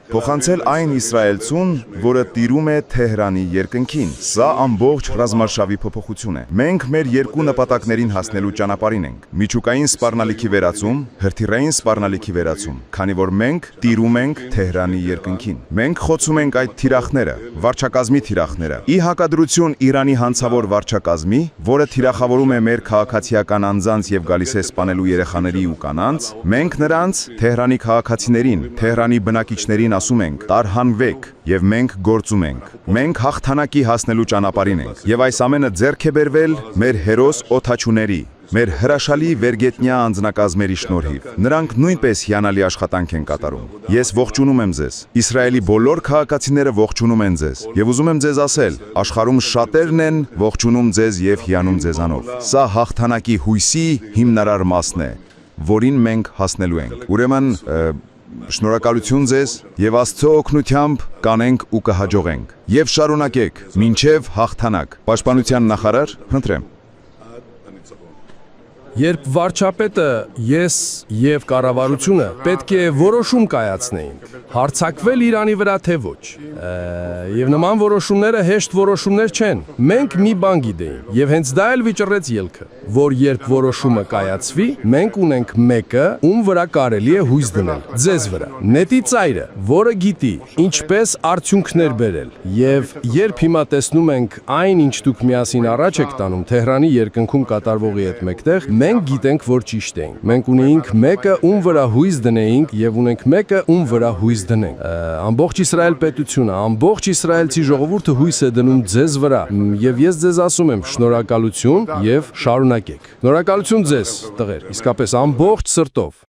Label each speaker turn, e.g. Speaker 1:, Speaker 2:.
Speaker 1: Փոխանցել այն իսրայելցուն, որը տիրում է Թեհրանի երկնքին։ Սա ամբողջ ռազմարշավի փոփոխություն է։ Մենք մեր երկու նպատակներին հասնելու ճանապարհին ենք։ Միջուկային սպառնալիքի վերացում, հրթիռային սպառնալիքի վերացում, քանի որ մենք տիրում ենք Թեհրանի երկնքին։ Մենք խոցում ենք այդ թիրախները, վարչակազմի թիրախները։ Ի հակադրություն Իրանի հանցավոր վարչակազմի, որը թիրախավորում է մեր քաղաքացիական անձանց եւ գալիս է սպանելու երեխաների ու կանանց, մենք նրանց Թեհրանի քաղաքացիներին, Թեհրանի բնակիչներին ասում ենք. «Տարհանվեք», եւ մենք գործում ենք։ Մենք հաղթանակի հասնելու ճանապարհին ենք, եւ այս ամենը ձեռք է բերվել մեր հերոս օդաչուների, մեր հրաշալի վերգետնյա անձնակազմերի շնորհիվ։ Նրանք նույնպես հիանալի աշխատանք են կատարում։ Ես ողջունում եմ ձեզ։ Իսրայելի բոլոր քաղաքացիները ողջունում են ձեզ, եւ ուզում եմ ձեզ ասել, աշխարհում շատերն են ողջունում ձեզ եւ հիանում ձեզանով։ Սա հաղթանակի հույսի հիմնարար մասն է, որին մենք հասնելու ենք։ Ուրեմն շնորհակալություն ձեզ եւ Աստծո օգնությամբ կանենք ու կհաջողենք։ Եվ շարունակեք մինչև հաղթանակ։ Պաշտպանության նախարար, խնդրեմ։
Speaker 2: Երբ վարչապետը, ես եւ կառավարությունը պետք է որոշում կայացնեինք, հարձակվել Իրանի վրա թե ոչ։ Եվ նման որոշումները հեշտ որոշումներ չեն։ Մենք մի բան գիտեինք, եւ հենց դա էլ վիճռեց ելքը, որ երբ որոշումը կայացվի, մենք ունենք մեկը, ում վրա կարելի է հույս դնել, ձեզ վրա։ Նետի ծայրը, որը գիտի ինչպես արդյունքներ բերել։ Եվ երբ հիմա տեսնում ենք այն, ինչ դուք միասին առաջ եք տանում Թեհրանի երկնքում կատարվողի հետ մեկտեղ, մենք գիտենք, որ ճիշտ ենք։ Մենք ունեինք մեկը, ում վրա հույս դնեինք, եւ ունենք մեկը, ում վրա հույս դնենք։ Ամբողջ Իսրայել պետությունը, ամբողջ իսրայելցի ժողովուրդը հույս է դնում ձեզ վրա, եւ ես ձեզ ասում եմ շնորհակալություն եւ շարունակեք։ Շնորհակալություն ձեզ, տղեր, իսկապես ամբողջ սրտով։